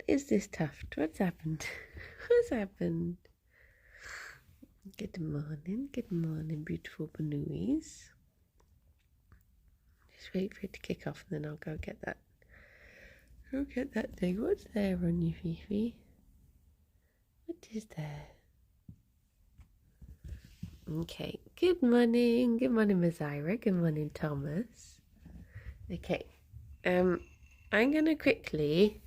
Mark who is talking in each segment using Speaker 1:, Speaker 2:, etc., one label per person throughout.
Speaker 1: is this tuft? What's happened? What's happened? Good morning, beautiful Banooies. Just wait for it to kick off and then I'll go get that. Go get that thing. What's there on you, Fifi? What is there? Okay. Good morning, Mazira. Good morning, Thomas. Okay. I'm gonna quickly.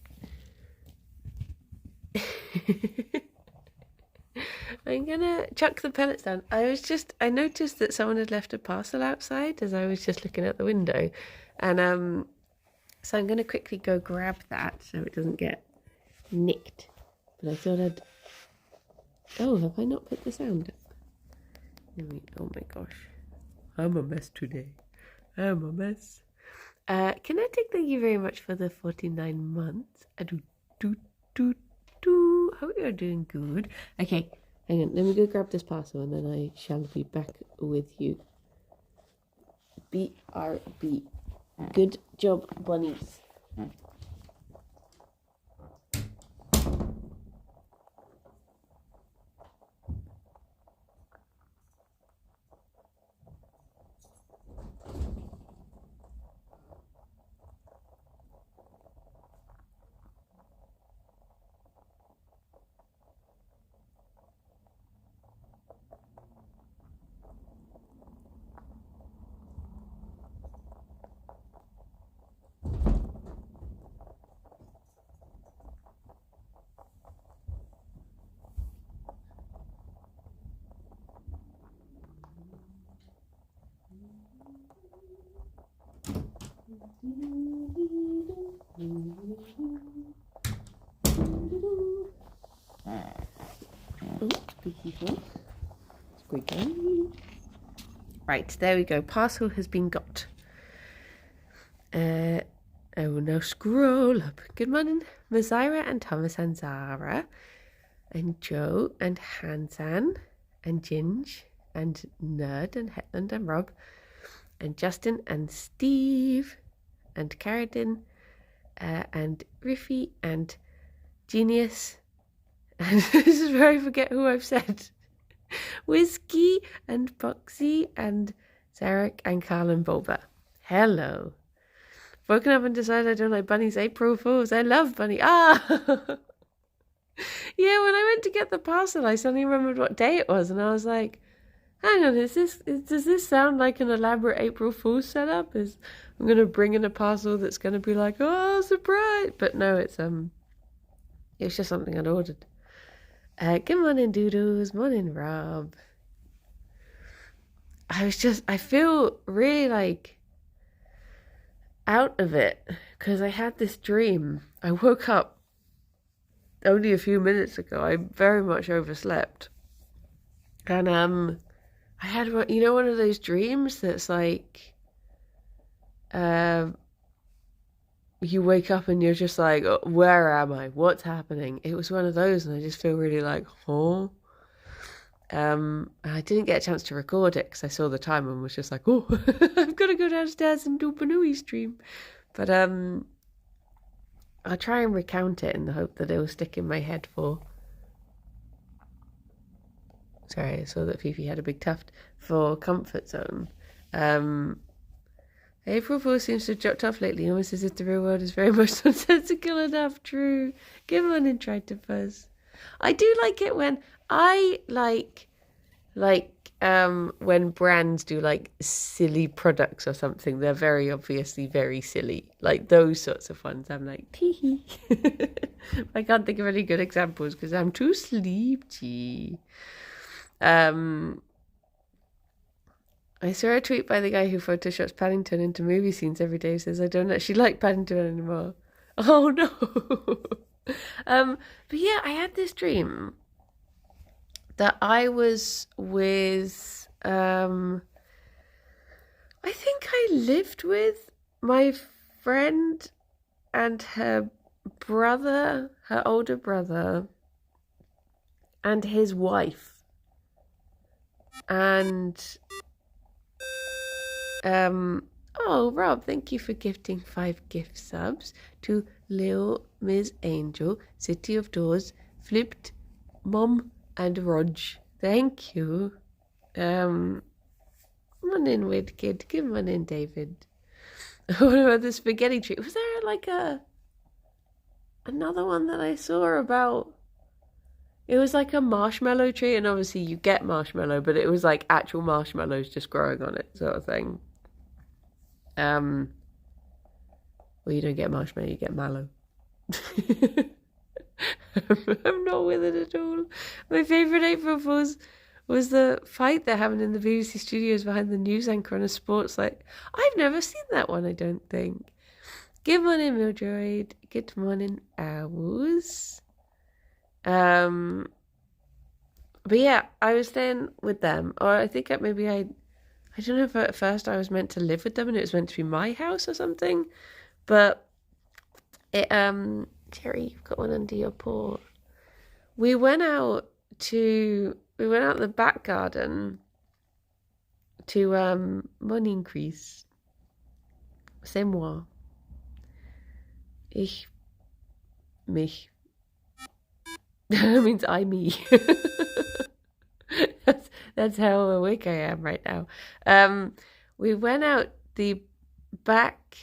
Speaker 1: I'm gonna chuck the pellets down. I noticed that someone had left a parcel outside as I was just looking out the window, and so I'm gonna quickly go grab that so it doesn't get nicked. But I thought I'd. Oh, have I not put the sound up? Oh my gosh, I'm a mess today. I'm a mess. Kinetic, thank you very much for the 49 months. I do. Hope you're doing good. Okay. Hang on, let me go grab this parcel and then I shall be back with you. BRB. Good job, bunnies. Squeaky. Right, there we go. Parcel has been got. I will now scroll up. Good morning, Mazira and Thomas and Zara, and Joe and Hansan and Ginge and Nerd and Hetland and Rob and Justin and Steve and Carradine and Riffy and Genius. And this is where I forget who I've said. Whiskey and Boxy and Zarek and Carl and Boba. Hello. Woken up and decided I don't like bunnies. April Fools. I love bunny. Ah! Yeah, when I went to get the parcel, I suddenly remembered what day it was, and I was like, hang on, does this sound like an elaborate April Fool's setup? I'm going to bring in a parcel that's going to be like, oh, surprise! But no, it's just something I'd ordered. Good morning, Doodles. Morning, Rob. I feel really like out of it because I had this dream. I woke up only a few minutes ago. I very much overslept. And I had one of those dreams that's like you wake up and you're just like, oh, where am I? What's happening? It was one of those, and I just feel really like, oh. I didn't get a chance to record it because I saw the time and was just like, oh, I've got to go downstairs and do Banooey stream. But I'll try and recount it in the hope that it will stick in my head for. Sorry, I saw that Fifi had a big tuft for Comfort Zone. April Fool seems to have dropped off lately, almost as if the real world is very much nonsensical enough. True. Give on and try to fuzz. I do like it when when brands do like silly products or something. They're very obviously very silly. Like those sorts of ones. I'm like, tee. I can't think of any good examples because I'm too sleepy. I saw a tweet by the guy who photoshops Paddington into movie scenes every day. He says, I don't actually like Paddington anymore. Oh, no. But yeah, I had this dream that I was with, I think I lived with my friend and her brother, her older brother, and his wife. And Oh, Rob, thank you for gifting 5 gift subs to Lil, Ms. Angel, City of Doors, Flipped, Mom, and Rog. Thank you. Come on in, weird kid. Come on in, David. What about the spaghetti tree? Was there like another one that I saw about? It was like a marshmallow tree, and obviously you get marshmallow, but it was like actual marshmallows just growing on it, sort of thing. Well, you don't get marshmallow, you get mallow. I'm not with it at all. My favourite April Fools was the fight they're having in the BBC studios behind the news anchor on a sports like. I've never seen that one, I don't think. Good morning, Mildred. Good morning, Owls. But yeah, I was staying with them, or I think maybe I don't know if at first I was meant to live with them and it was meant to be my house or something, but it Gerry, you've got one under your paw. We went out the back garden to mon increase. C'est moi. Ich mich. That means I me. That's how awake I am right now. We went out the back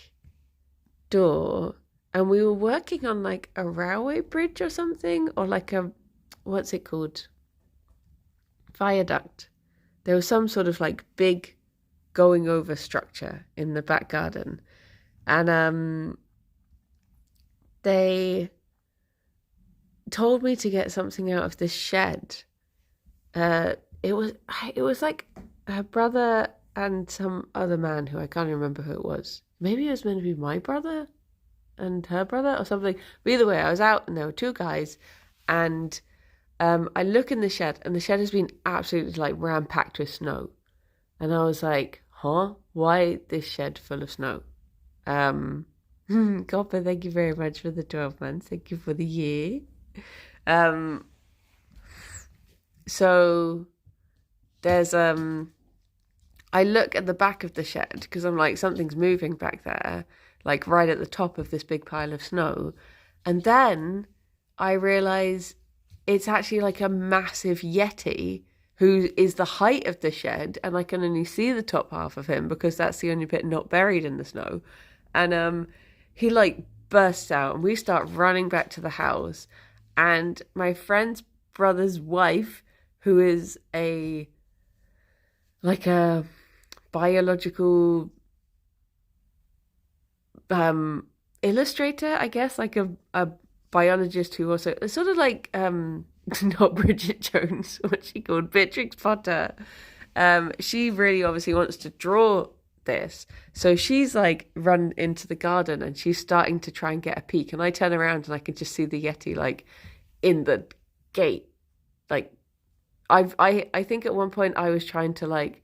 Speaker 1: door and we were working on like a railway bridge or something, or like what's it called? Viaduct. There was some sort of like big going over structure in the back garden. And they told me to get something out of this shed. It was like her brother and some other man who I can't remember who it was. Maybe it was meant to be my brother and her brother or something. But either way, I was out and there were 2 guys, and I look in the shed and the shed has been absolutely like ram-packed with snow. And I was like, huh? Why this shed full of snow? Copper, thank you very much for the 12 months. Thank you for the year. So there's I look at the back of the shed because I'm like, something's moving back there, like right at the top of this big pile of snow. And then I realize it's actually like a massive Yeti who is the height of the shed, and I can only see the top half of him because that's the only bit not buried in the snow. And he like bursts out and we start running back to the house, and my friend's brother's wife, who is a biological illustrator, I guess, like a biologist who also sort of like not Bridget Jones, what she called Beatrix Potter. She really obviously wants to draw this, so she's like run into the garden and she's starting to try and get a peek, and I turn around and I can just see the Yeti like in the gate. Like I think at one point I was trying to like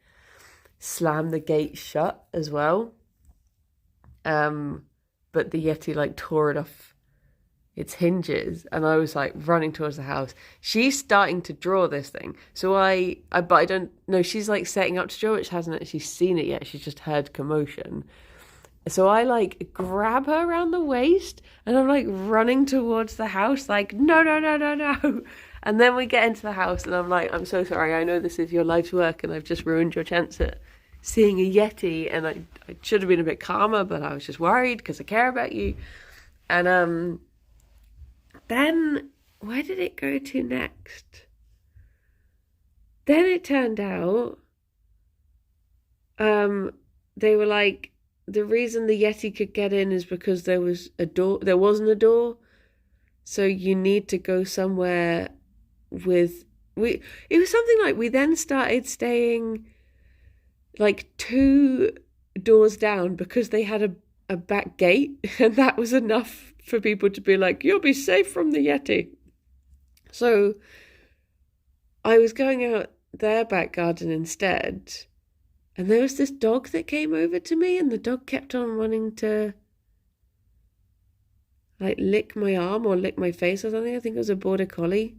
Speaker 1: slam the gate shut as well, but the Yeti like tore it off its hinges, and I was like running towards the house. She's starting to draw this thing, so but I don't know, she's like setting up to draw it. She hasn't actually seen it yet, she's just heard commotion. So I like grab her around the waist and I'm like running towards the house like, no. And then we get into the house and I'm like, I'm so sorry, I know this is your life's work and I've just ruined your chance at seeing a Yeti, and I should have been a bit calmer, but I was just worried because I care about you. And then where did it go to next? Then it turned out they were like, the reason the Yeti could get in is because there was a door. There wasn't a door, so you need to go somewhere with. It was something like we then started staying like 2 doors down because they had a back gate, and that was enough for people to be like, you'll be safe from the Yeti. So I was going out their back garden instead. And there was this dog that came over to me, and the dog kept on wanting to like lick my arm or lick my face or something. I think it was a border collie.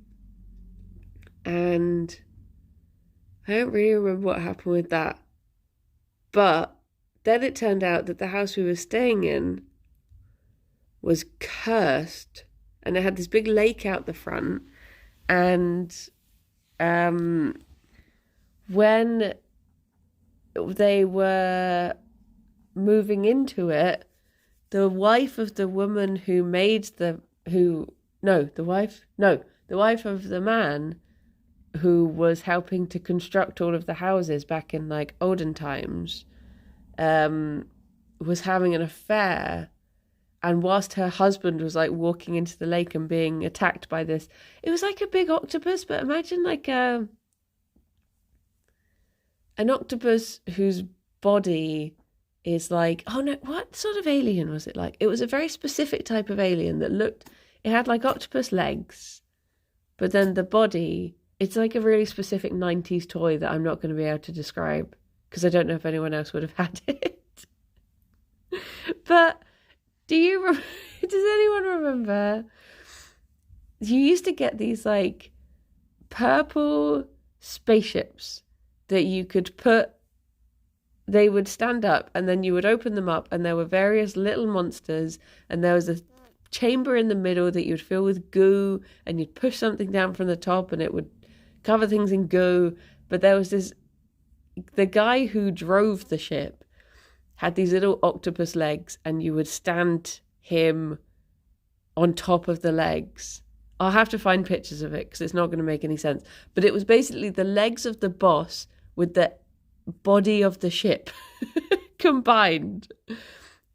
Speaker 1: And I don't really remember what happened with that. But then it turned out that the house we were staying in was cursed, and it had this big lake out the front. And when they were moving into it, the wife of the woman who made the wife of the man who was helping to construct all of the houses back in like olden times, was having an affair. And whilst her husband was like walking into the lake and being attacked by this, it was like a big octopus, but imagine like an octopus whose body is like, oh no, what sort of alien was it like? It was a very specific type of alien that it had like octopus legs, but then the body, it's like a really specific 90s toy that I'm not going to be able to describe because I don't know if anyone else would have had it. But does anyone remember? You used to get these like purple spaceships that you could they would stand up and then you would open them up and there were various little monsters and there was a chamber in the middle that you'd fill with goo and you'd push something down from the top and it would cover things in goo. But there was the guy who drove the ship had these little octopus legs and you would stand him on top of the legs. I'll have to find pictures of it because it's not going to make any sense. But it was basically the legs of the boss with the body of the ship combined.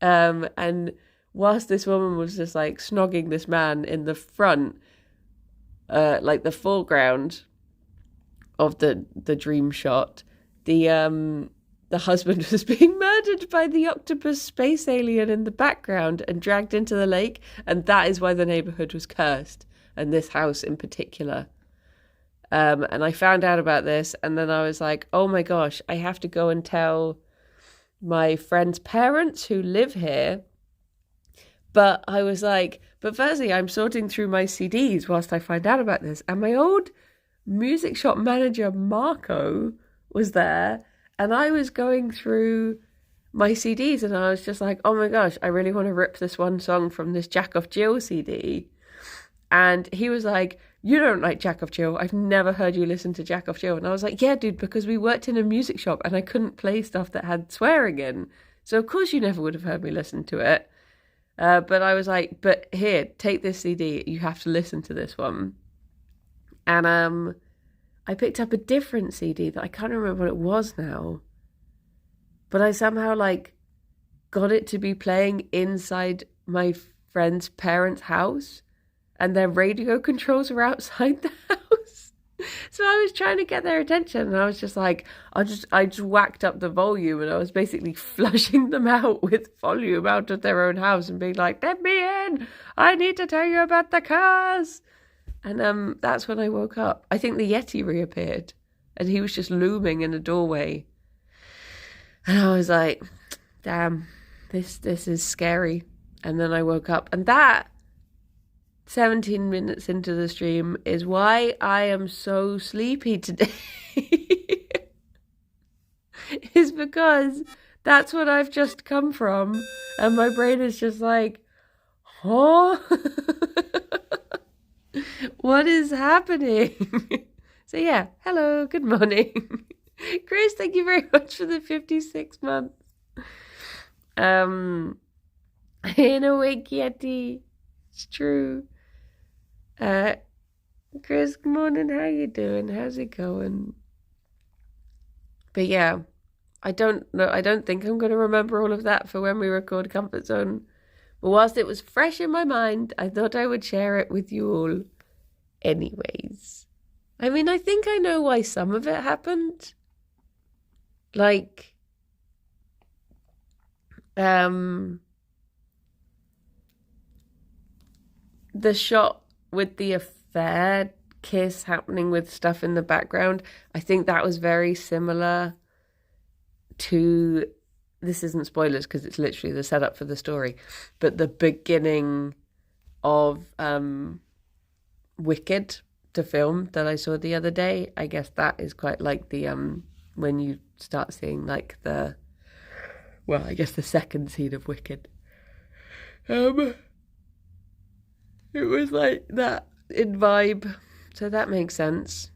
Speaker 1: And whilst this woman was just like snogging this man in the front, like the foreground of the dream shot, the husband was being murdered by the octopus space alien in the background and dragged into the lake. And that is why the neighborhood was cursed, and this house in particular. And I found out about this, and then I was like, oh my gosh, I have to go and tell my friend's parents who live here. But I was like, but firstly, I'm sorting through my CDs whilst I find out about this. And my old music shop manager, Marco, was there. And I was going through my CDs and I was just like, oh my gosh, I really want to rip this one song from this Jack Off Jill CD. And he was like, you don't like Jack Off Jill. I've never heard you listen to Jack Off Jill. And I was like, yeah, dude, because we worked in a music shop and I couldn't play stuff that had swearing in. So of course you never would have heard me listen to it. But I was like, but here, take this CD. You have to listen to this one. And I picked up a different CD that I can't remember what it was now. But I somehow like got it to be playing inside my friend's parents' house. And their radio controls were outside the house. So I was trying to get their attention. And I was just like, I just whacked up the volume. And I was basically flushing them out with volume out of their own house and being like, let me in. I need to tell you about the cars. And that's when I woke up. I think the Yeti reappeared and he was just looming in a doorway. And I was like, damn, this is scary. And then I woke up. And that, 17 minutes into the stream, is why I am so sleepy today. Is because that's what I've just come from. And my brain is just like, huh? What is happening? So yeah, hello, good morning. Chris, thank you very much for the 56 months. In a wake, Yeti. It's true. Chris, good morning. How you doing? How's it going? But yeah, I don't know. I don't think I'm going to remember all of that for when we record Comfort Zone. But whilst it was fresh in my mind, I thought I would share it with you all anyways. I mean, I think I know why some of it happened. Like, the shot with the affair kiss happening with stuff in the background, I think that was very similar to, this isn't spoilers because it's literally the setup for the story, but the beginning of Wicked, the film that I saw the other day. I guess that is quite like the when you start seeing like the Well, I guess the second scene of Wicked. It was like that in vibe, so that makes sense.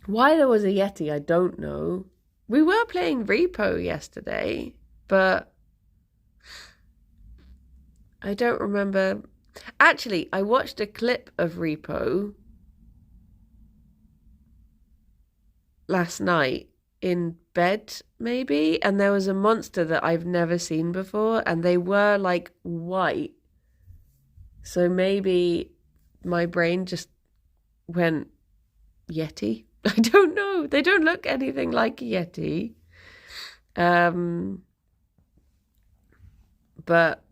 Speaker 1: Why there was a Yeti, I don't know. We were playing Repo yesterday, but I don't remember. Actually, I watched a clip of Repo last night in bed, maybe, and there was a monster that I've never seen before, and they were like white. So maybe my brain just went Yeti. I don't know. They don't look anything like a Yeti. But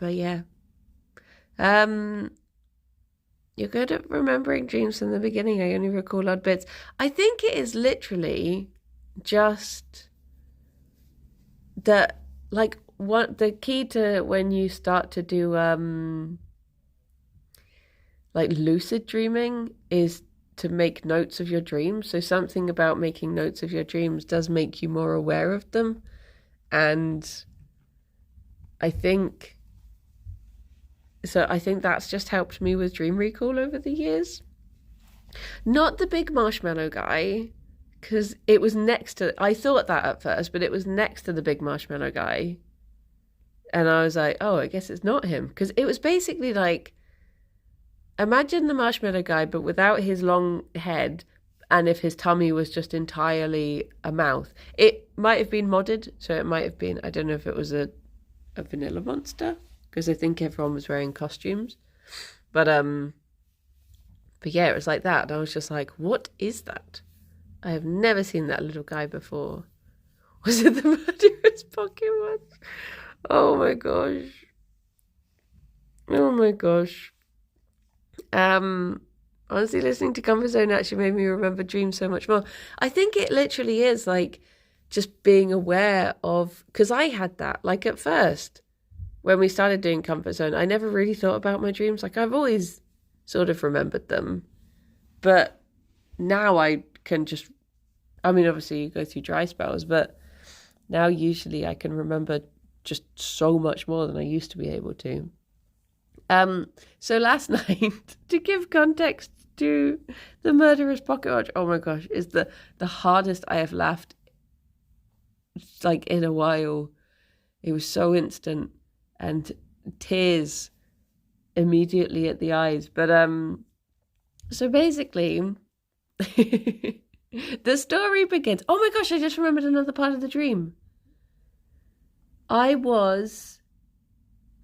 Speaker 1: yeah. You're good at remembering dreams from the beginning. I only recall odd bits. I think it is literally just that, like, what the key to when you start to do like lucid dreaming is to make notes of your dreams. So something about making notes of your dreams does make you more aware of them. And I think that's just helped me with dream recall over the years. Not the big marshmallow guy, because it was next to, I thought that at first, but it was next to the big marshmallow guy. And I was like, oh, I guess it's not him. Because it was basically like, imagine the marshmallow guy, but without his long head, and if his tummy was just entirely a mouth. It might have been modded, so it might have been, I don't know if it was a vanilla monster, because I think everyone was wearing costumes. But yeah, it was like that. And I was just like, what is that? I have never seen that little guy before. Was it the murderous Pokemon? Oh my gosh. Oh my gosh. Honestly, listening to Comfort Zone actually made me remember dreams so much more. I think it literally is like just being aware of, because I had that, like at first, when we started doing Comfort Zone, I never really thought about my dreams. Like I've always sort of remembered them. But now I can just, I mean, obviously you go through dry spells, but now usually I can remember just so much more than I used to be able to. So last night, to give context to the murderous pocket watch, oh my gosh, is the hardest I have laughed like in a while. It was so instant and tears immediately at the eyes. But so basically the story begins. Oh my gosh, I just remembered another part of the dream. I was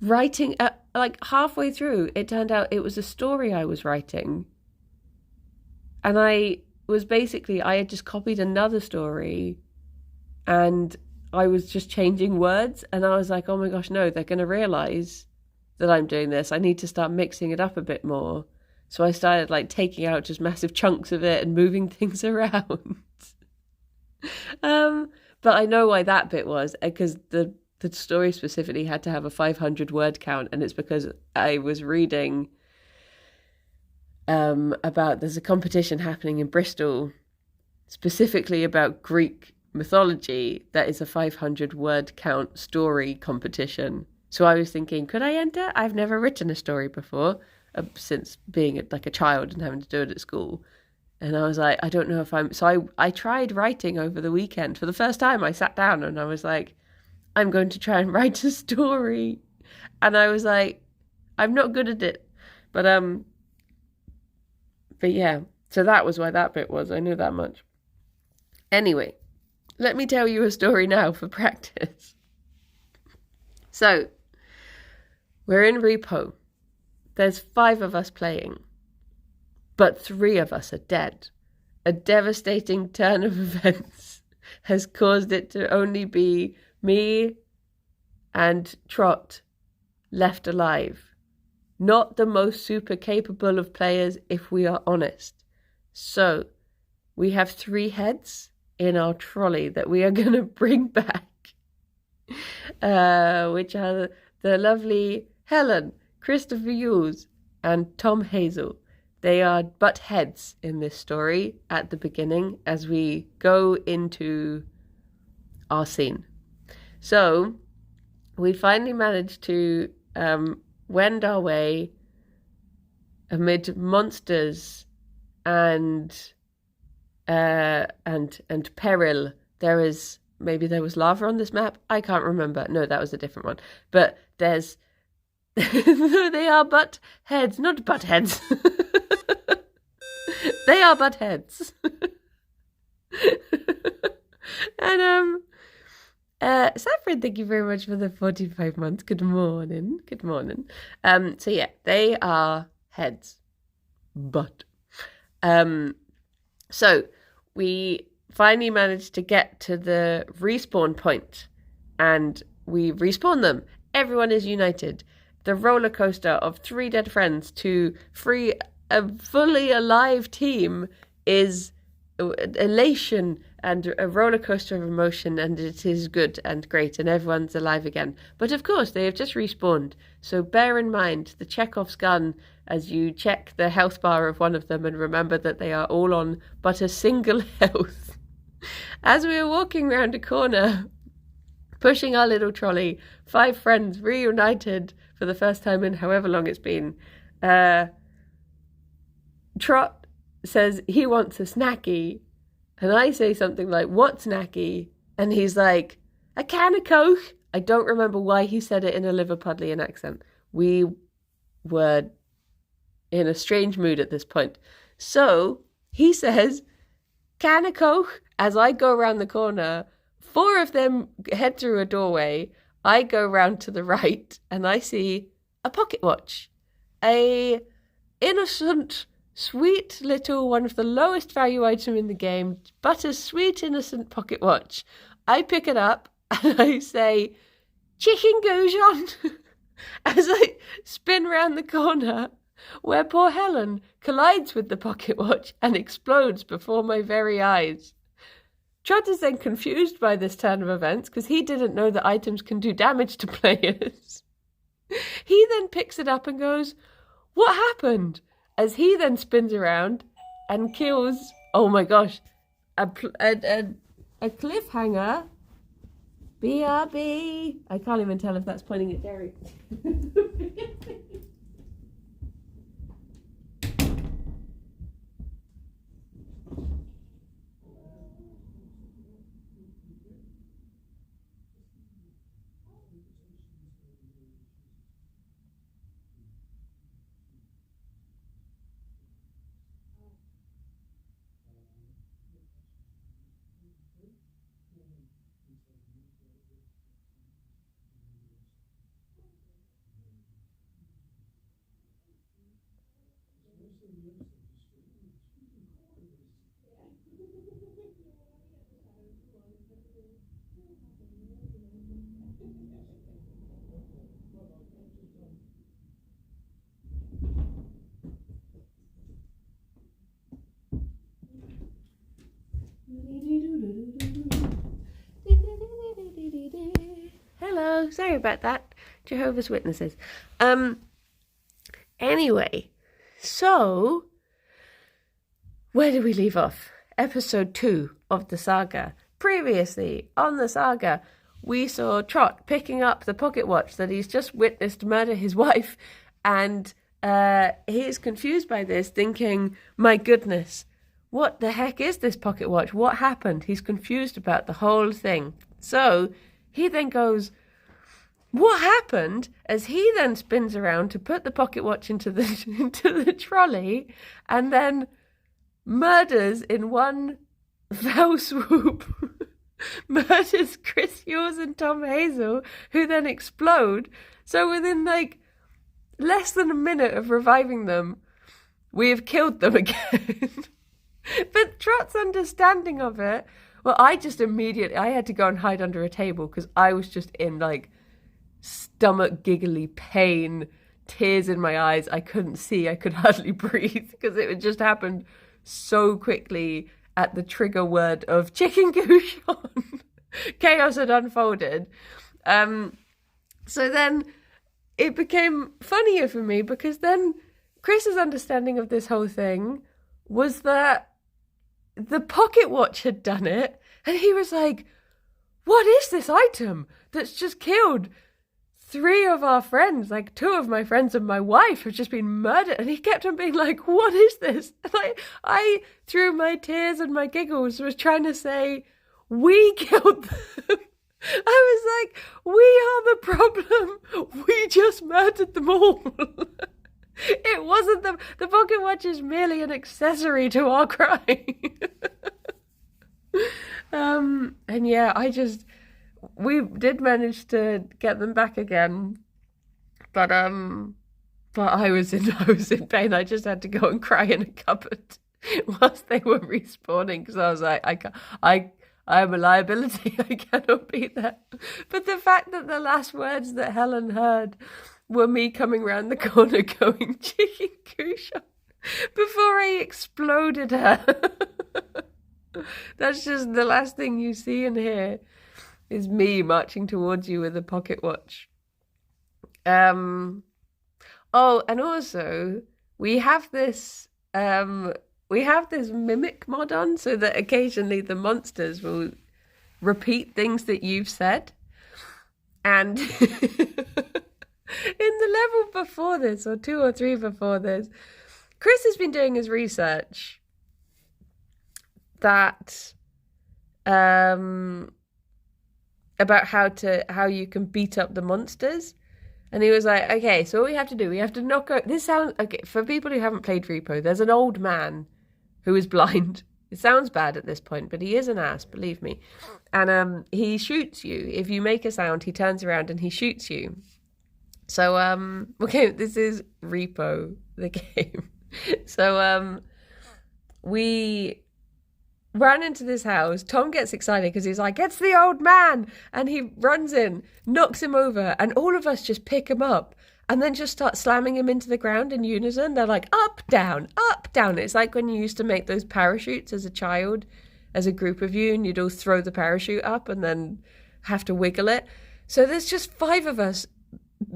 Speaker 1: writing, like halfway through, it turned out it was a story I was writing. And I had just copied another story and I was just changing words. And I was like, oh my gosh, no, they're going to realize that I'm doing this. I need to start mixing it up a bit more. So I started like taking out just massive chunks of it and moving things around. But I know why that bit was, because the story specifically had to have a 500 word count, and it's because I was reading about, there's a competition happening in Bristol specifically about Greek mythology that is a 500 word count story competition. So I was thinking, could I enter? I've never written a story before, since being like a child and having to do it at school. And I was like, I don't know if so I tried writing over the weekend. For the first time, I sat down and I was like, I'm going to try and write a story. And I was like, I'm not good at it. But yeah, so that was why that bit was. I knew that much. Anyway, let me tell you a story now for practice. So, we're in Repo. There's 5 of us playing, but 3 of us are dead. A devastating turn of events has caused it to only be me and Trot left alive. Not the most super capable of players, if we are honest. So, we have 3 heads in our trolley that we are going to bring back, which are the lovely Helen, Christopher Hughes, and Tom Hazel. They are butt heads in this story at the beginning as we go into our scene. So we finally managed to wend our way amid monsters and peril. There was lava on this map. I can't remember. No, that was a different one. But there's they are butt heads, not butt heads. They are butt heads. And Saffron, thank you very much for the 45 months. Good morning. Good morning. So yeah, they are heads. But so we finally managed to get to the respawn point, and we respawn them. Everyone is united. The roller coaster of 3 dead friends to free a fully alive team is elation and a roller coaster of emotion, and it is good and great, and everyone's alive again. But of course, they have just respawned. So bear in mind the Chekhov's gun as you check the health bar of one of them, and remember that they are all on but a single health. As we were walking round a corner, pushing our little trolley, 5 friends reunited for the first time in however long it's been. Trot says he wants a snacky, and I say something like, "What snacky?" And he's like, "A can of Coke." I don't remember why he said it in a Liverpudlian accent. We were in a strange mood at this point. So he says, "Can of Coke," as I go around the corner. 4 of them head through a doorway. I go round to the right and I see a pocket watch. A innocent, sweet little, one of the lowest value item in the game, but a sweet, innocent pocket watch. I pick it up and I say, "Chicken goes on," as I spin round the corner, where poor Helen collides with the pocket watch and explodes before my very eyes. Trot is then confused by this turn of events because he didn't know that items can do damage to players. He then picks it up and goes, "What happened?" As he then spins around and kills, oh my gosh, a cliffhanger. BRB. I can't even tell if that's pointing at Gerry. Hello, sorry about that. Jehovah's Witnesses. Anyway, so where did we leave off? Episode 2 of the saga. Previously on the saga, we saw Trot picking up the pocket watch that he's just witnessed murder his wife, and he is confused by this, thinking, "My goodness, what the heck is this pocket watch? What happened?" He's confused about the whole thing. So he then goes, "What happened?" As he then spins around to put the pocket watch into the trolley, and then murders in one foul swoop. Murders Chris Hughes and Tom Hazel, who then explode. So within less than a minute of reviving them, we have killed them again. But Trot's understanding of it, well, I had to go and hide under a table because I was just in stomach giggly pain, tears in my eyes. I couldn't see, I could hardly breathe because it had just happened so quickly at the trigger word of chicken gouchon. Chaos had unfolded. So then it became funnier for me because then Chris's understanding of this whole thing was that the pocket watch had done it, and he was like, "What is this item? that's just killed 3 of our friends, like 2 of my friends and my wife have just been murdered. And he kept on being like, what is this? And I, through my tears and my giggles, was trying to say, we killed them. I was like, we are the problem. We just murdered them all. It wasn't them. The pocket watch is merely an accessory to our crime. And yeah, we did manage to get them back again, but I was in pain. I just had to go and cry in a cupboard whilst they were respawning because I was like, I am a liability. I cannot be there. But the fact that the last words that Helen heard were me coming round the corner going chicken couchon before I exploded her. That's just the last thing you see and hear is me marching towards you with a pocket watch. Oh, and also we have this mimic mod on so that occasionally the monsters will repeat things that you've said. And in the level before this, or 2 or 3 before this, Chris has been doing his research that about how you can beat up the monsters. And he was like, okay, so what we have to do, we have to knock out, this sounds, okay, for people who haven't played Repo, there's an old man who is blind. It sounds bad at this point, but he is an ass, believe me. And he shoots you. If you make a sound, he turns around and he shoots you. So, okay, this is Repo, the game. So, we ran into this house. Tom gets excited because he's like, it's the old man. And he runs in, knocks him over, and all of us just pick him up and then just start slamming him into the ground in unison. They're like, up, down, up, down. It's like when you used to make those parachutes as a child, as a group of you, and you'd all throw the parachute up and then have to wiggle it. So there's just 5 of us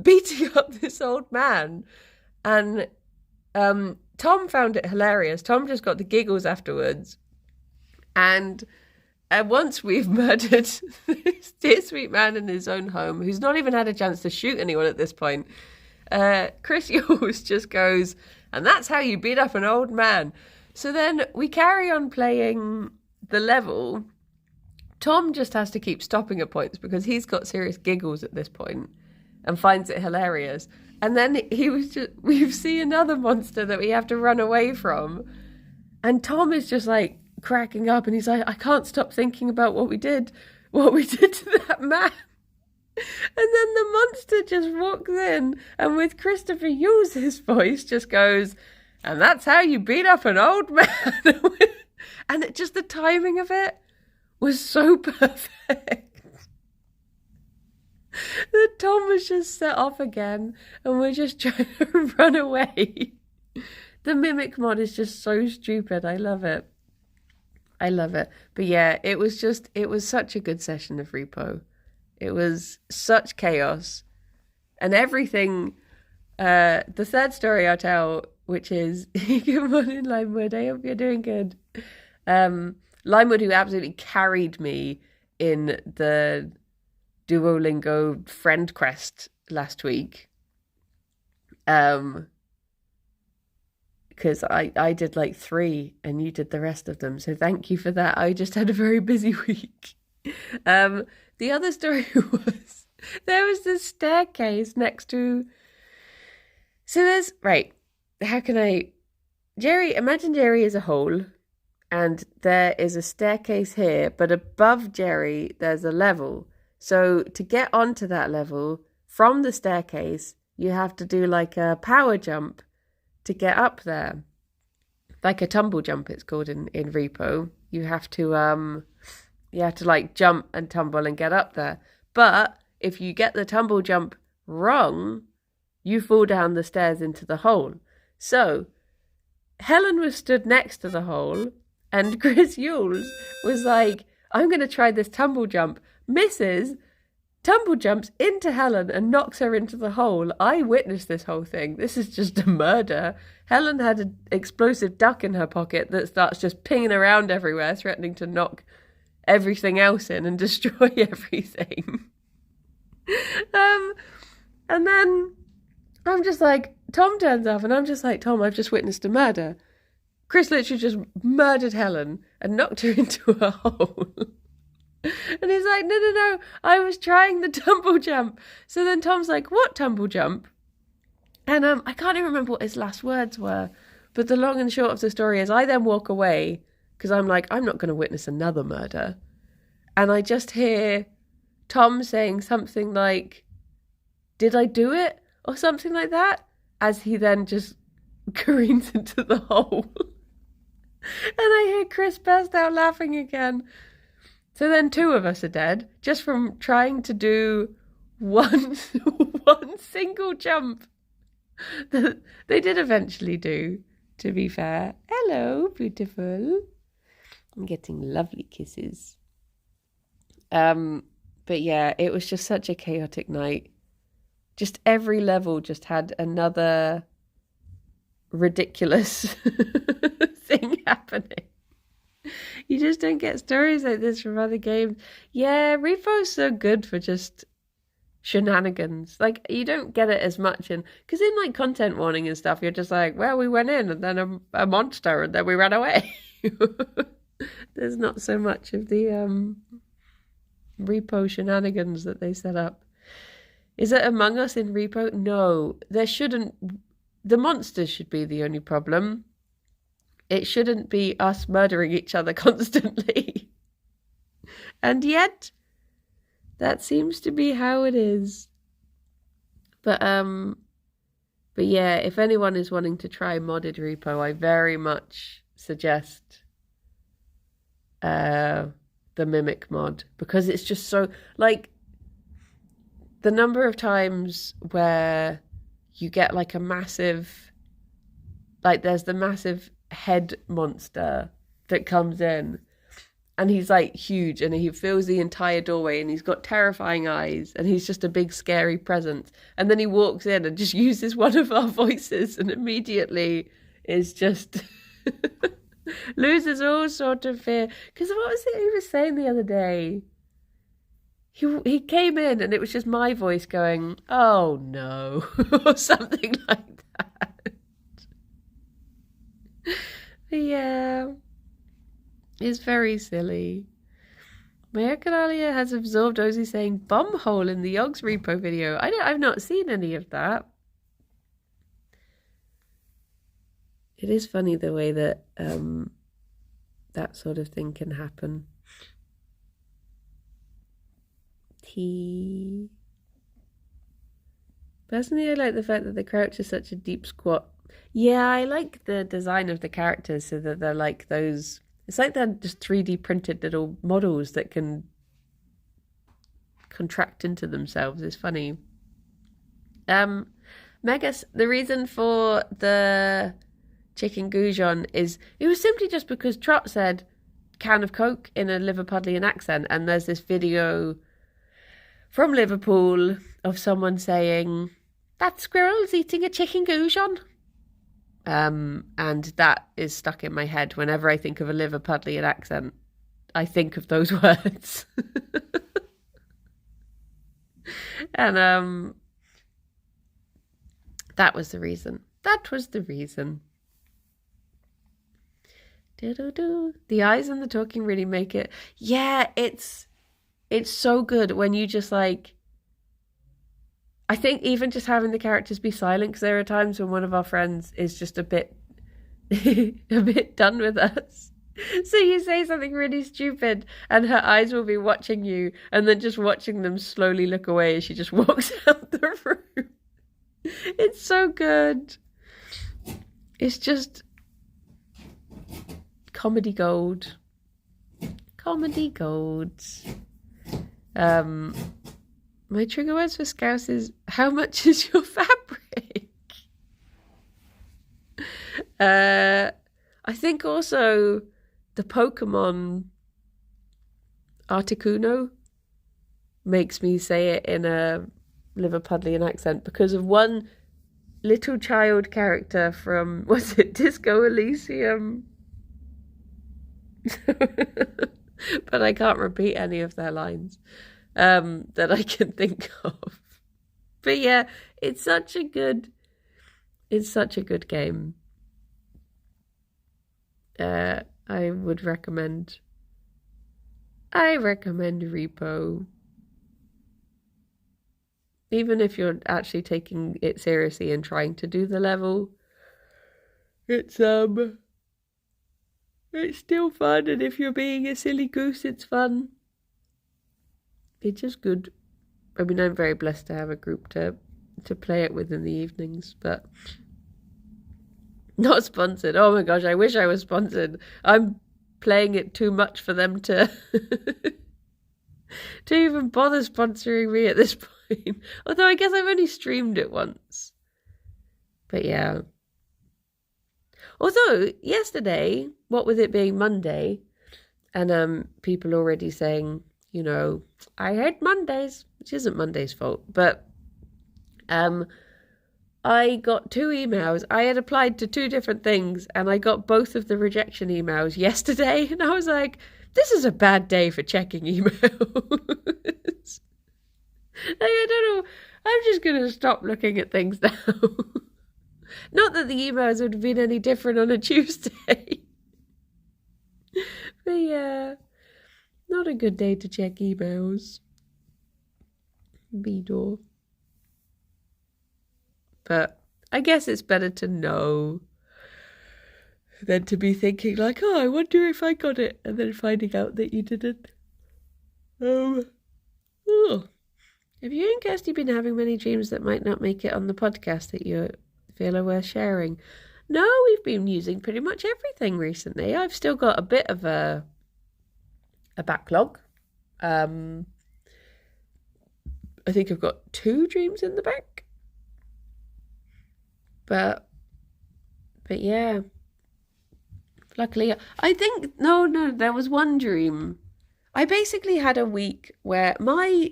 Speaker 1: beating up this old man. And Tom found it hilarious. Tom just got the giggles afterwards. And once we've murdered this dear sweet man in his own home, who's not even had a chance to shoot anyone at this point, Chris Yules just goes, and that's how you beat up an old man. So then we carry on playing the level. Tom just has to keep stopping at points because he's got serious giggles at this point and finds it hilarious. And then we see another monster that we have to run away from. And Tom is just like, cracking up, and he's like, I can't stop thinking about what we did to that man. And then the monster just walks in and with Christopher Yules' voice just goes, and that's how you beat up an old man. And the timing of it was so perfect. That Tom was just set off again and we're just trying to run away. The mimic mod is just so stupid. I love it. But yeah, it was such a good session of Repo. It was such chaos. And everything, the third story I'll tell, which is, good morning, Limewood, I hope you're doing good. Limewood, who absolutely carried me in the Duolingo friend quest last week. Because I did like 3 and you did the rest of them. So thank you for that. I just had a very busy week. The other story was there was this staircase next to... So there's... Right. How can I... Imagine Gerry is a hole and there is a staircase here, but above Gerry there's a level. So to get onto that level from the staircase, you have to do like a power jump to get up there, like a tumble jump it's called in Repo. You have to like jump and tumble and get up there. But if you get the tumble jump wrong, you fall down the stairs into the hole. So Helen was stood next to the hole and Chris Yules was like, I'm going to try this tumble jump. Misses, tumble jumps into Helen and knocks her into the hole. I witnessed this whole thing. This is just a murder. Helen had an explosive duck in her pocket that starts just pinging around everywhere, threatening to knock everything else in and destroy everything. And then I'm just like, Tom turns up and I'm just like, Tom, I've just witnessed a murder. Chris literally just murdered Helen and knocked her into a hole. And he's like, no, I was trying the tumble jump. So then Tom's like, what tumble jump? And I can't even remember what his last words were. But the long and short of the story is I then walk away because I'm like, I'm not going to witness another murder. And I just hear Tom saying something like, did I do it? Or something like that. As he then just careens into the hole. And I hear Chris burst out laughing again. So then 2 of us are dead just from trying to do one single jump that they did eventually do, to be fair. Hello, beautiful. I'm getting lovely kisses. But yeah, it was just such a chaotic night. Just every level just had another ridiculous thing happening. You just don't get stories like this from other games. Yeah, Repo's so good for just shenanigans. Like, you don't get it as much in... Because in, like, content warning and stuff, you're just like, well, we went in and then a monster and then we ran away. There's not so much of the Repo shenanigans that they set up. Is it Among Us in Repo? No, there shouldn't... The monsters should be the only problem. It shouldn't be us murdering each other constantly. And yet, that seems to be how it is. But yeah, if anyone is wanting to try modded Repo, I very much suggest the Mimic mod. Because it's just so... Like, the number of times where you get, like, a massive... Like, there's the massive head monster that comes in and he's like huge and he fills the entire doorway and he's got terrifying eyes and he's just a big scary presence, and then he walks in and just uses one of our voices and immediately is just loses all sort of fear. Because what was it he was saying the other day? He came in and it was just my voice going, oh no, or something like that. Yeah, it's very silly. Maya Kanalia has absorbed Ozzy saying bumhole in the Yogs Repo video. I've not seen any of that. It is funny the way that that sort of thing can happen. Personally, I like the fact that the crouch is such a deep squat. Yeah, I like the design of the characters so that they're like those... It's like they're just 3D printed little models that can contract into themselves. It's funny. Megas, the reason for the chicken goujon is... It was simply just because Trot said can of Coke in a Liverpudlian accent, and there's this video from Liverpool of someone saying, that squirrel's eating a chicken goujon. And that is stuck in my head. Whenever I think of a Liverpudlian accent, I think of those words. And that was the reason. That was the reason. The eyes and the talking really make it. Yeah, it's so good when you just like... I think even just having the characters be silent, because there are times when one of our friends is just a bit done with us. So you say something really stupid and her eyes will be watching you and then just watching them slowly look away as she just walks out the room. It's so good. It's just comedy gold. Comedy gold. My trigger words for Scouse is, how much is your fabric? I think also the Pokemon Articuno makes me say it in a Liverpudlian accent because of one little child character from, was it Disco Elysium? But I can't repeat any of their lines. that I can think of. But yeah, it's such a good game. I would recommend. I recommend Repo. Even if you're actually taking it seriously and trying to do the level, it's still fun, and if you're being a silly goose, it's fun. It's just good. I mean, I'm very blessed to have a group to play it with in the evenings, but not sponsored. Oh my gosh, I wish I was sponsored. I'm playing it too much for them to to even bother sponsoring me at this point. Although I guess I've only streamed it once. But yeah. Although yesterday, what with it being Monday, and people already saying, you know, I hate Mondays, which isn't Monday's fault, but I got 2 emails. I had applied to 2 different things, and I got both of the rejection emails yesterday, and I was like, this is a bad day for checking emails. I don't know. I'm just going to stop looking at things now. Not that the emails would have been any different on a Tuesday. But yeah, not a good day to check emails. B-door. But I guess it's better to know than to be thinking like, oh, I wonder if I got it, and then finding out that you didn't. Oh. Have you and Kirsty been having many dreams that might not make it on the podcast that you feel are worth sharing? No, we've been using pretty much everything recently. I've still got a bit of a backlog. I think I've got 2 dreams in the bank. But yeah. Luckily, I think, no, there was one dream. I basically had a week where my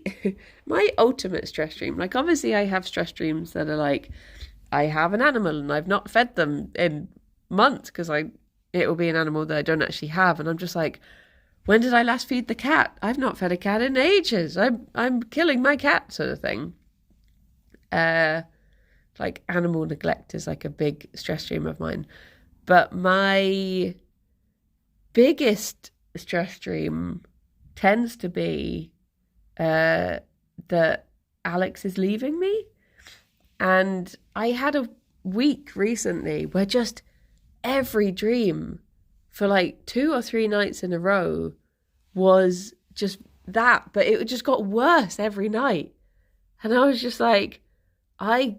Speaker 1: ultimate stress dream, like obviously I have stress dreams that are like, I have an animal and I've not fed them in months because it will be an animal that I don't actually have. And I'm just like, when did I last feed the cat? I've not fed a cat in ages. I'm killing my cat, sort of thing. Like animal neglect is like a big stress dream of mine. But my biggest stress dream tends to be that Alex is leaving me. And I had a week recently where just every dream for like 2 or 3 nights in a row was just that, but it just got worse every night. And I was just like, I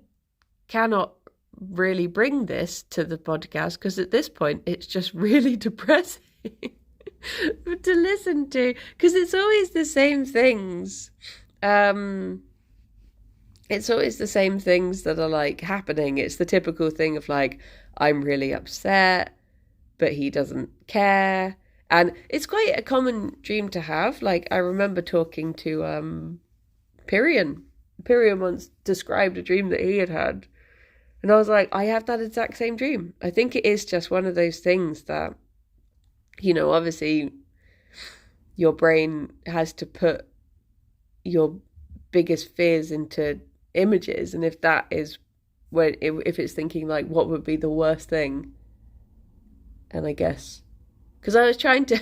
Speaker 1: cannot really bring this to the podcast because at this point it's just really depressing to listen to, because it's always the same things. It's always the same things that are like happening. It's the typical thing of like, I'm really upset, but he doesn't care. And it's quite a common dream to have. Like I remember talking to Ffion. Ffion once described a dream that he had. And I was like, I have that exact same dream. I think it is just one of those things that, you know, obviously your brain has to put your biggest fears into images. And if that is if it's thinking like, what would be the worst thing? And I guess, because I was trying to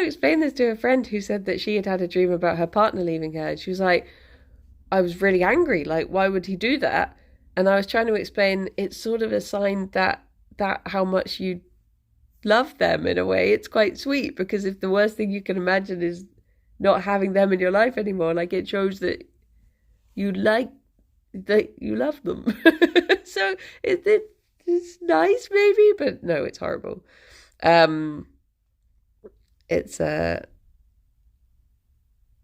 Speaker 1: explain this to a friend who said that she had had a dream about her partner leaving her. And she was like, I was really angry. Like, why would he do that? And I was trying to explain it's sort of a sign that how much you love them in a way. It's quite sweet, because if the worst thing you can imagine is not having them in your life anymore, like it shows that you love them. So it's nice maybe, but no, it's horrible. It's a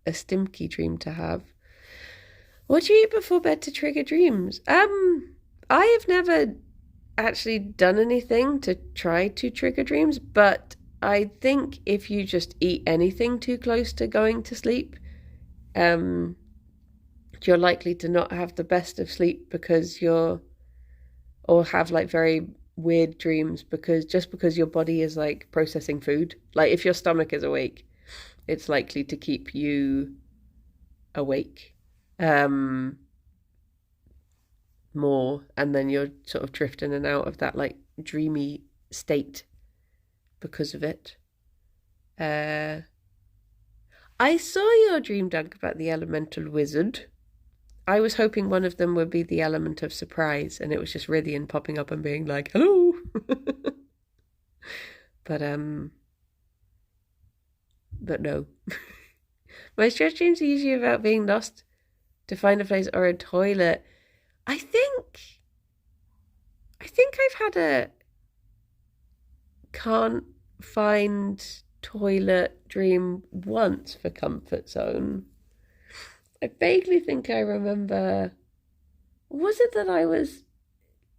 Speaker 1: stimky dream to have. What do you eat before bed to trigger dreams? I have never actually done anything to try to trigger dreams, but I think if you just eat anything too close to going to sleep, you're likely to not have the best of sleep or have like very weird dreams because your body is like processing food. Like if your stomach is awake it's likely to keep you awake more, and then you're sort of drifting in and out of that like dreamy state because of it. I saw your dream, Doug, about the elemental wizard. I was hoping one of them would be the element of surprise, and it was just Rythian popping up and being like, hello. But no. My stress dreams are usually about being lost to find a place or a toilet. I think I've had a can't find toilet dream once for comfort zone. I vaguely think I remember, was it that I was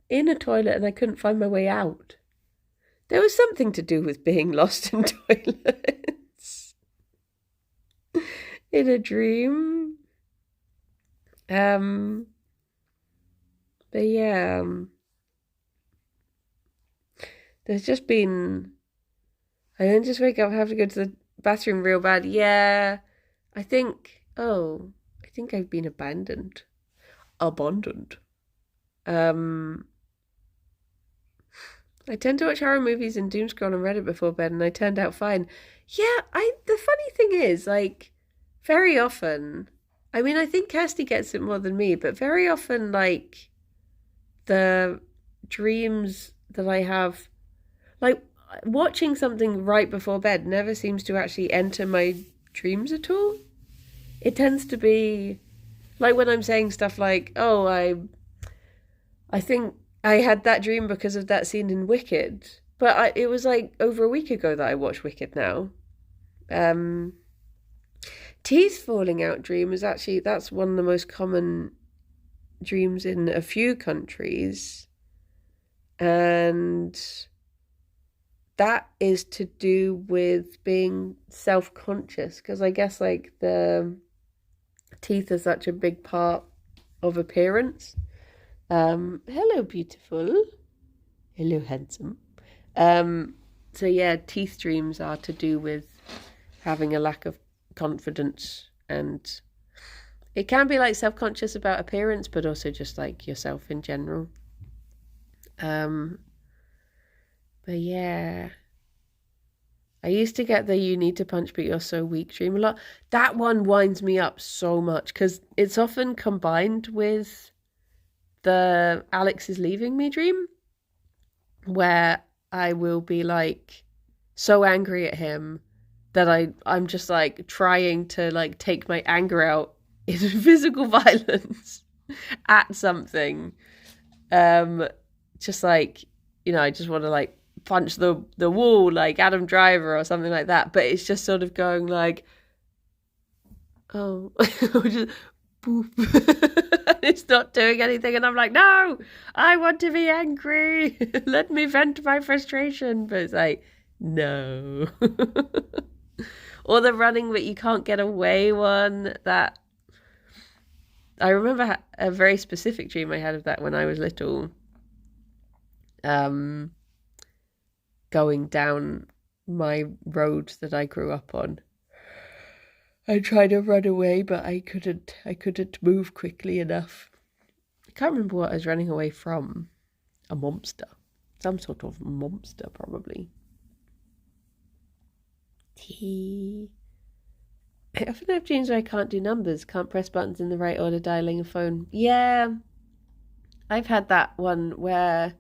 Speaker 1: in a toilet and I couldn't find my way out? There was something to do with being lost in toilets in a dream. But yeah, there's just been, I then just wake up and have to go to the bathroom real bad. Yeah, I think I've been abandoned. I tend to watch horror movies and doom scroll on Reddit before bed, and I turned out fine. Yeah, the funny thing is, like, very often, I mean, I think Kirsty gets it more than me, but very often, like, the dreams that I have, like, watching something right before bed never seems to actually enter my dreams at all. It tends to be, like, when I'm saying stuff like, oh, I think I had that dream because of that scene in Wicked, but it was like over a week ago that I watched Wicked now. Teeth falling out dream is actually, that's one of the most common dreams in a few countries. And that is to do with being self-conscious, because I guess like the teeth are such a big part of appearance. Hello, beautiful. Hello, handsome. So yeah, teeth dreams are to do with having a lack of confidence, and it can be like self-conscious about appearance, but also just like yourself in general. But yeah, I used to get the you need to punch but you're so weak dream a lot. That one winds me up so much because it's often combined with the Alex is leaving me dream, where I will be like so angry at him that I'm just like trying to like take my anger out in physical violence at something. Just like, you know, I just want to like punch the wall like Adam Driver or something like that, but it's just sort of going like, oh, just boop. It's not doing anything, and I'm like, no, I want to be angry. Let me vent my frustration. But it's like, no. Or the running but you can't get away one. That I remember a very specific dream I had of that when I was little. Going down my road that I grew up on. I tried to run away, but I couldn't move quickly enough. I can't remember what I was running away from. A monster. Some sort of monster, probably. I often have dreams where I can't do numbers, can't press buttons in the right order dialing a phone. Yeah, I've had that one where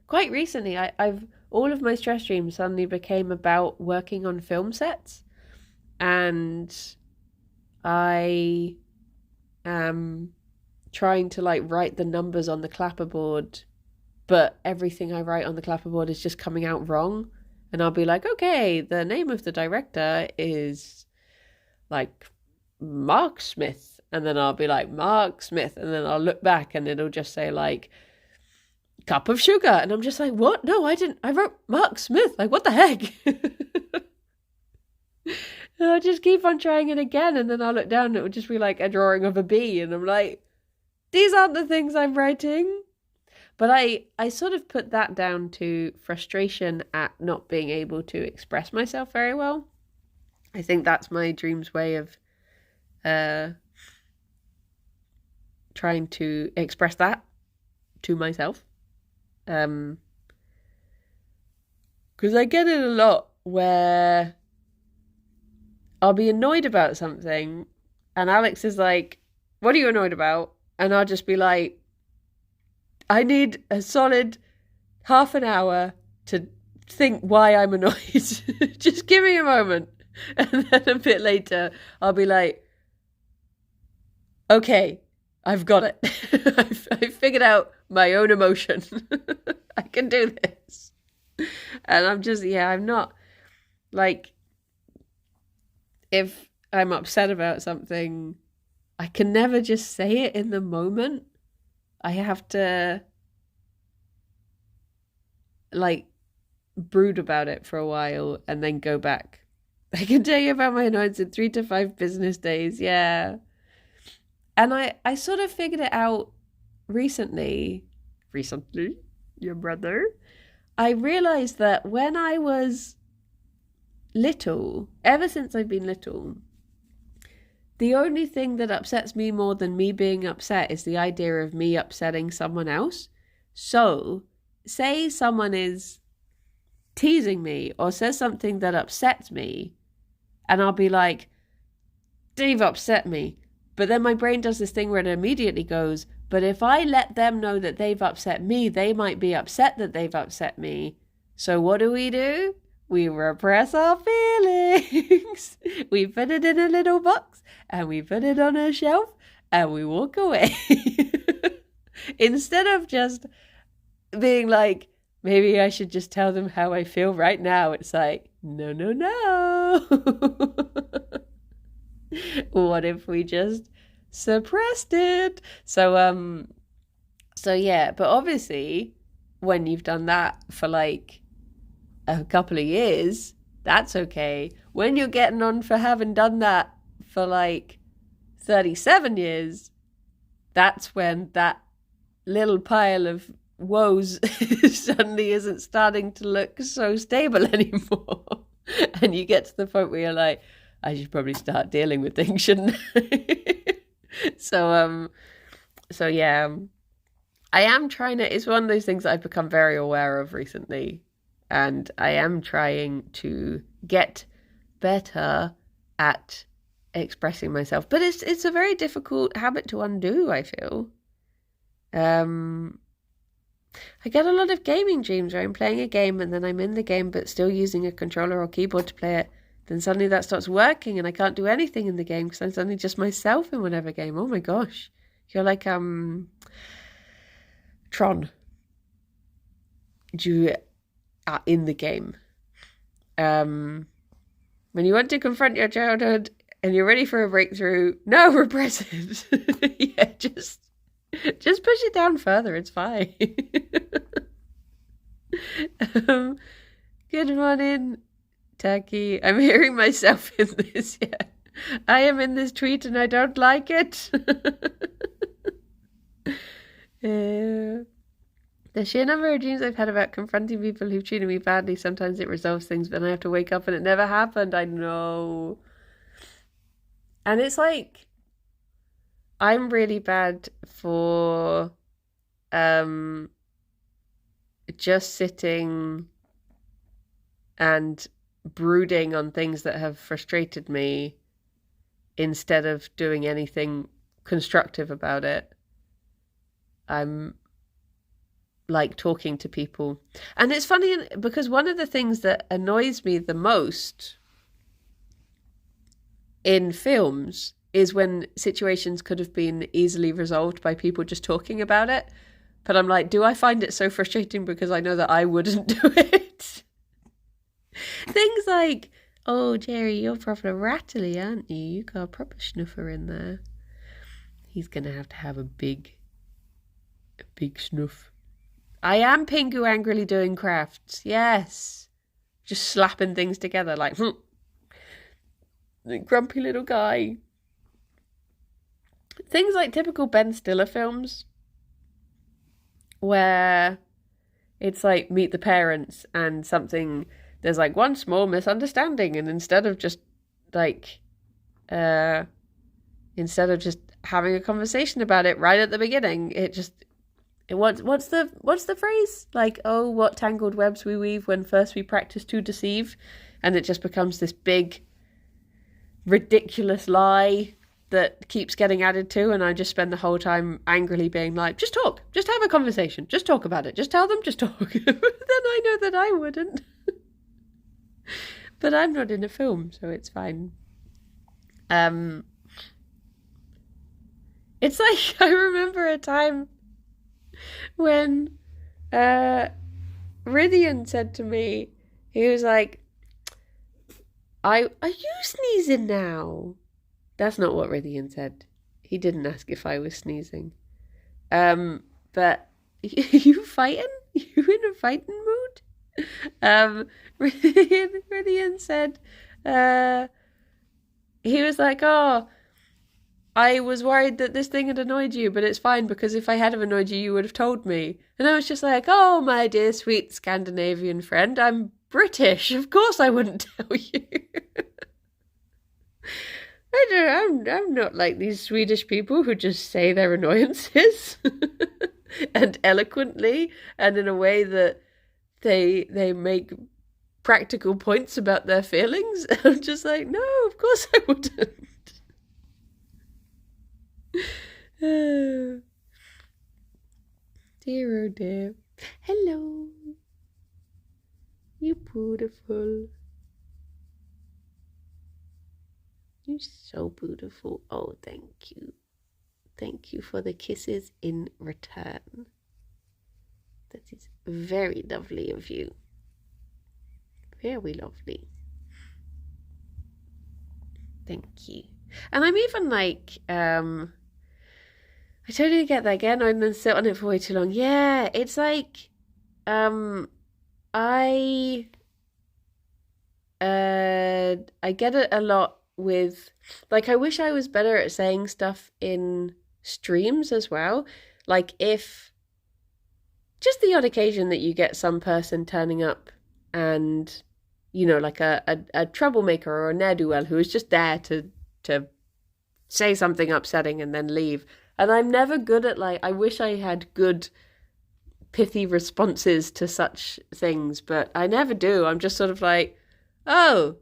Speaker 1: quite recently I've all of my stress dreams suddenly became about working on film sets, and I am trying to like write the numbers on the clapperboard, but everything I write on the clapperboard is just coming out wrong. And I'll be like, okay, the name of the director is like Mark Smith. And then I'll be like, Mark Smith. And then I'll look back and it'll just say like, cup of sugar. And I'm just like, what? No, I didn't. I wrote Mark Smith. Like, what the heck? And I'll just keep on trying it again. And then I'll look down and it will just be like a drawing of a bee. And I'm like, these aren't the things I'm writing. But I sort of put that down to frustration at not being able to express myself very well. I think that's my dream's way of trying to express that to myself. Because I get it a lot where I'll be annoyed about something and Alex is like, what are you annoyed about? And I'll just be like, I need a solid half an hour to think why I'm annoyed. Just give me a moment. And then a bit later, I'll be like, okay, I've got it. I've figured out my own emotion. I can do this. And I'm just, I'm not, like, if I'm upset about something, I can never just say it in the moment. I have to, like, brood about it for a while and then go back. I can tell you about my annoyance in 3 to 5 business days. Yeah. And I sort of figured it out recently, your brother. I realized that when I was little, ever since I've been little, the only thing that upsets me more than me being upset is the idea of me upsetting someone else. So, say someone is teasing me or says something that upsets me, and I'll be like, they've upset me. But then my brain does this thing where it immediately goes, but if I let them know that they've upset me, they might be upset that they've upset me. So what do? We repress our feelings. We put it in a little box and we put it on a shelf and we walk away. Instead of just being like, maybe I should just tell them how I feel right now. It's like, no. What if we just suppressed it? So yeah, but obviously when you've done that for like a couple of years, that's okay. When you're getting on for having done that for like 37 years, that's when that little pile of woes suddenly isn't starting to look so stable anymore. And you get to the point where you're like, I should probably start dealing with things, shouldn't I? So yeah, I am trying to, it's one of those things that I've become very aware of recently. And I am trying to get better at expressing myself. But it's a very difficult habit to undo, I feel. I get a lot of gaming dreams where I'm playing a game and then I'm in the game but still using a controller or keyboard to play it. Then suddenly that stops working and I can't do anything in the game because I'm suddenly just myself in whatever game. Oh my gosh. You're like Tron. You are in the game. When you want to confront your childhood and you're ready for a breakthrough, no, repress it. Yeah, just push it down further. It's fine. Good morning, Turkey. I'm hearing myself in this. Yeah, I am in this tweet and I don't like it. The sheer number of dreams I've had about confronting people who've treated me badly, sometimes it resolves things, but I have to wake up and it never happened. I know. And it's like, I'm really bad for just sitting and brooding on things that have frustrated me instead of doing anything constructive about it. I'm like talking to people. And it's funny because one of the things that annoys me the most in films is when situations could have been easily resolved by people just talking about it. But I'm like, do I find it so frustrating because I know that I wouldn't do it? Things like, oh, Gerry, you're proper rattly, aren't you? You got a proper snuffer in there. He's going to have a big snuff. I am Pingu angrily doing crafts. Yes. Just slapping things together like, grumpy little guy. Things like typical Ben Stiller films where it's like Meet the Parents and something, there's like one small misunderstanding and instead of just like, instead of just having a conversation about it right at the beginning, what's the phrase? Like, oh, what tangled webs we weave when first we practice to deceive, and it just becomes this big, ridiculous lie that keeps getting added to, and I just spend the whole time angrily being like, just talk, just have a conversation, just talk about it, just tell them, just talk. Then I know that I wouldn't. But I'm not in a film, so it's fine. It's like, I remember a time when Rydian said to me, he was like, are you sneezing now? That's not what Rydian said. He didn't ask if I was sneezing. But you fighting? You in a fighting mood? Rydian said, he was like, oh, I was worried that this thing had annoyed you, but it's fine because if I had have annoyed you, you would have told me. And I was just like, oh, my dear, sweet Scandinavian friend, I'm British. Of course I wouldn't tell you. I'm not like these Swedish people who just say their annoyances and eloquently and in a way that they make practical points about their feelings. I'm just like, no, of course I wouldn't. Dear, oh dear. Hello. You beautiful. You're so beautiful. Oh, thank you. Thank you for the kisses in return. That is very lovely of you. Very lovely. Thank you. And I'm even like, I totally get that again. I didn't sit on it for way too long. Yeah, it's like, I get it a lot with, like, I wish I was better at saying stuff in streams as well. Like, if just the odd occasion that you get some person turning up and, you know, like a troublemaker or a ne'er-do-well who is just there to say something upsetting and then leave. And I'm never good at, like, I wish I had good pithy responses to such things, but I never do. I'm just sort of like, oh,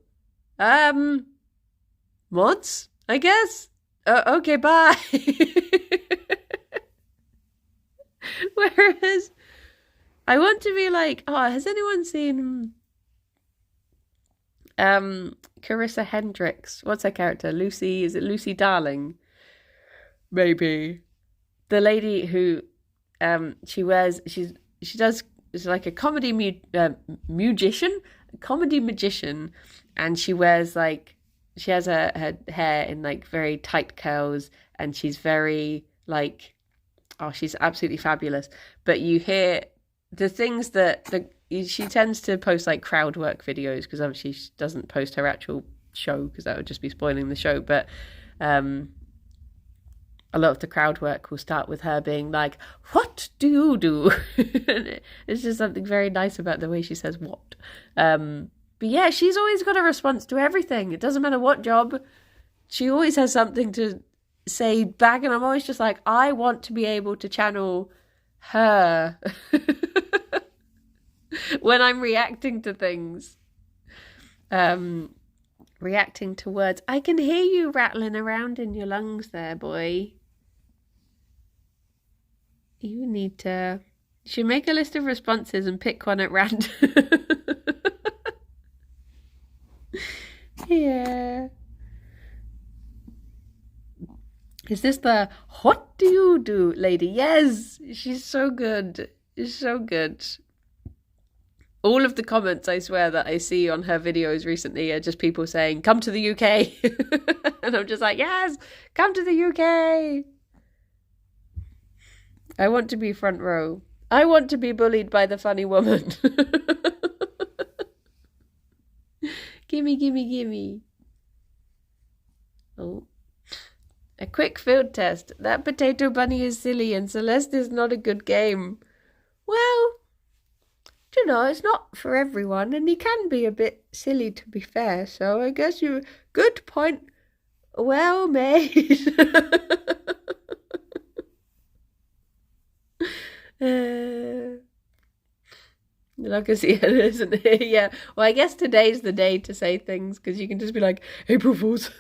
Speaker 1: mods, I guess. Okay, bye. Whereas I want to be like, oh, has anyone seen Carissa Hendricks? What's her character? Lucy, is it Lucy Darling? Maybe. The lady who she does, is like a comedy magician, and she wears like, she has her hair in like very tight curls, and she's very like, oh, she's absolutely fabulous. But you hear the things that she tends to post like crowd work videos, because obviously she doesn't post her actual show because that would just be spoiling the show. But a lot of the crowd work will start with her being like, what do you do? It's just something very nice about the way she says what. But yeah, she's always got a response to everything. It doesn't matter what job. She always has something to say back, and I'm always just like, I want to be able to channel her when I'm reacting to things. Reacting to words. I can hear you rattling around in your lungs there, boy. You should make a list of responses and pick one at random. Yeah. Is this the what do you do lady? Yes, she's so good. She's so good. All of the comments, I swear, that I see on her videos recently are just people saying, come to the UK. And I'm just like, yes, come to the UK. I want to be front row. I want to be bullied by the funny woman. Gimme, gimme, gimme. Oh. A quick field test. That potato bunny is silly and Celeste is not a good game. Well, do you know, it's not for everyone, and he can be a bit silly, to be fair. So I guess you good point. Well made. Like I see it, isn't it? Yeah. Well, I guess today's the day to say things because you can just be like, April Fools.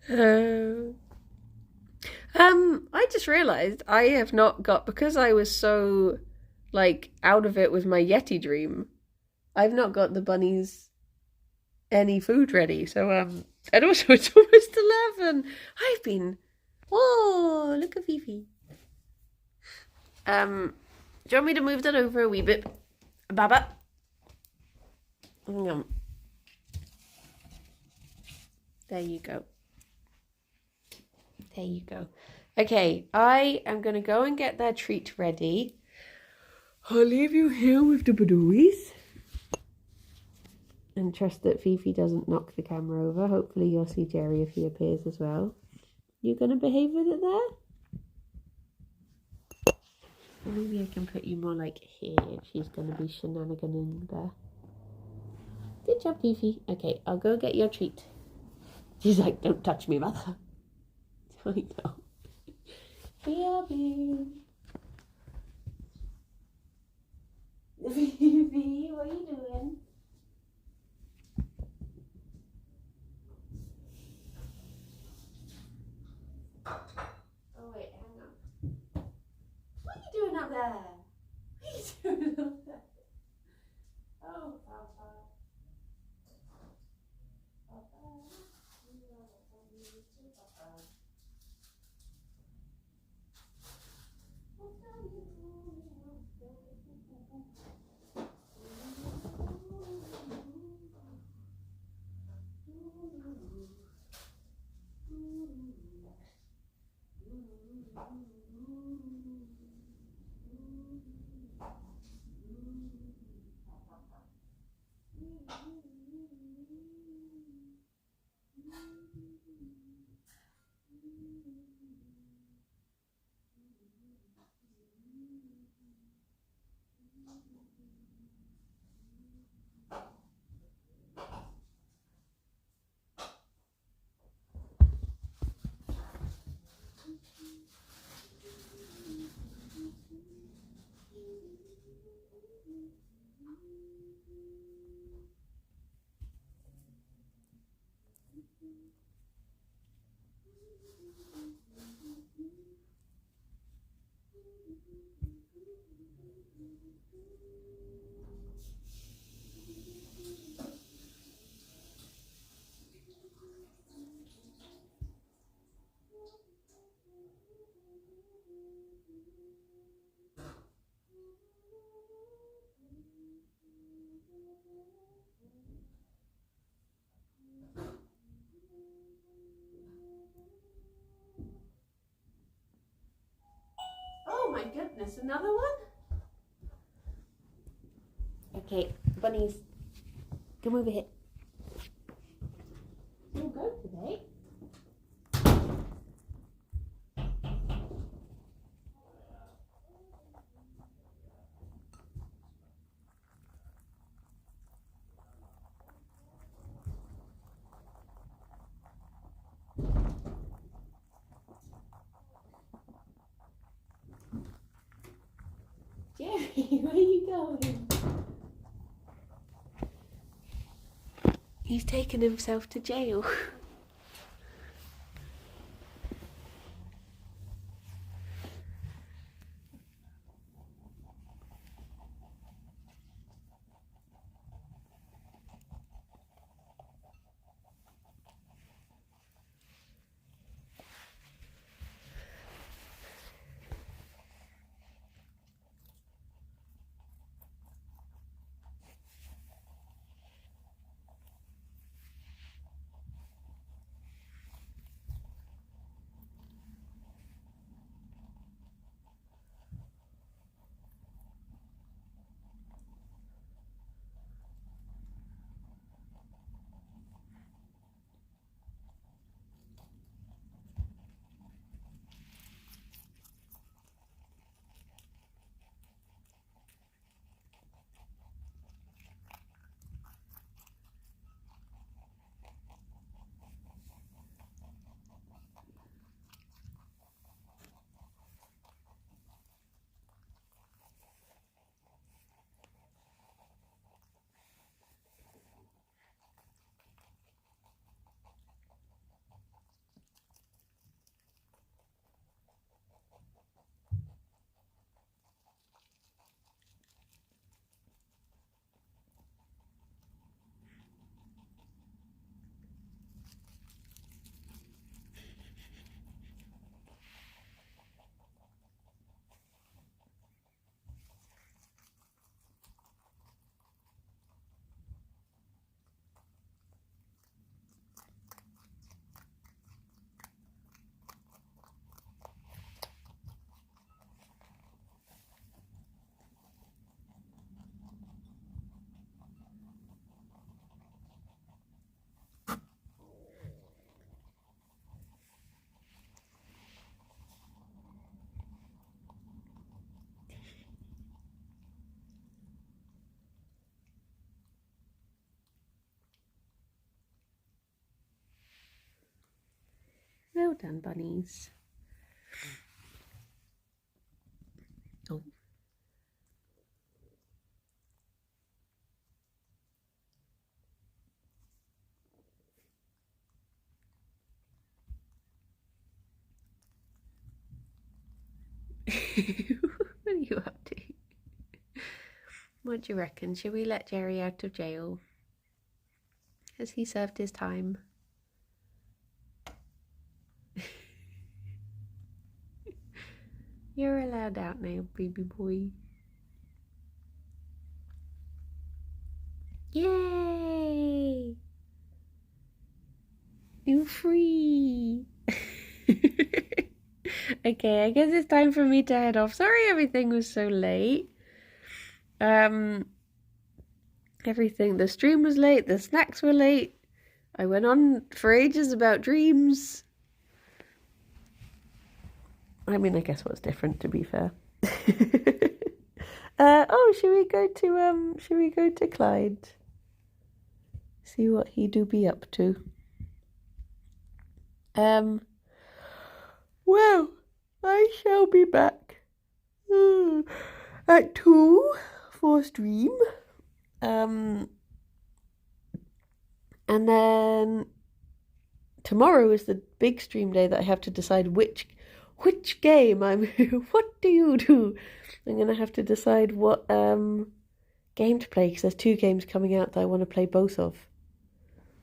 Speaker 1: uh, I just realised I have not got, because I was so like out of it with my Yeti dream, I've not got the bunnies any food ready. So and also it's almost 11. I've been, oh, look at Fifi. Do you want me to move that over a wee bit, Baba? Hang on. There you go. There you go. Okay, I am going to go and get their treat ready. I'll leave you here with the Badooies. And trust that Fifi doesn't knock the camera over. Hopefully you'll see Gerry if he appears as well. You going to behave with it there? Maybe I can put you more like here if she's going to be shenaniganing there. Good job, Fifi. Okay, I'll go get your treat. She's like, don't touch me, mother. I know. Fifi, what are you doing? Oh wait, hang on. What are you doing up there? What are you doing up there? Oh, Papa. Papa. Oh my goodness, another one? Okay, bunnies, come over here. You'll go today. Gerry, where are you going? He's taken himself to jail. Well done, bunnies. Oh. What are you up to? What do you reckon? Should we let Gerry out of jail? Has he served his time? You're allowed out now, baby boy. Yay! You're free! Okay, I guess it's time for me to head off. Sorry everything was so late. Everything, the stream was late, the snacks were late. I went on for ages about dreams. I mean, I guess what's different, to be fair. Oh, should we go to Clyde? See what he do be up to. Well, I shall be back at 2 for stream. And then tomorrow is the big stream day that I have to decide which game I'm. What do you do? I'm gonna have to decide what game to play because there's 2 games coming out that I want to play both of.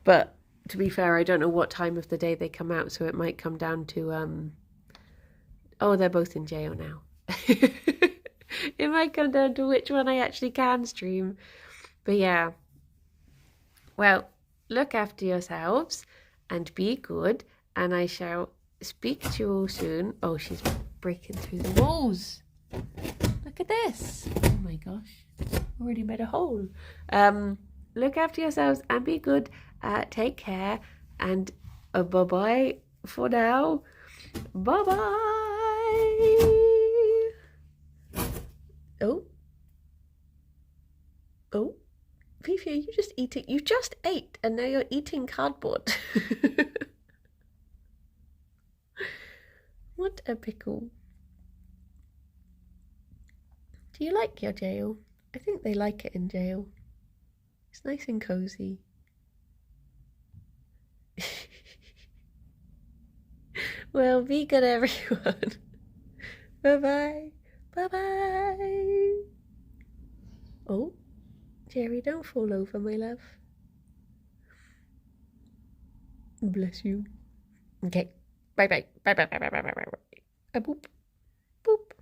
Speaker 1: But to be fair, I don't know what time of the day they come out, so it might come down to oh, they're both in jail now. It might come down to which one I actually can stream. But yeah. Well, look after yourselves and be good, and I shall speak to you all soon. Oh, she's breaking through the walls. Look at this. Oh my gosh. Already made a hole. Look after yourselves and be good. Take care, and bye-bye for now. Bye-bye. Oh, Ffion, you just ate, and now you're eating cardboard. What a pickle. Do you like your jail? I think they like it in jail. It's nice and cozy. Well, be good, everyone. Bye-bye. Bye-bye. Oh, Gerry, don't fall over, my love. Bless you. Okay. Bye-bye. Bye-bye. Bye-bye. Bye-bye. Boop. Boop.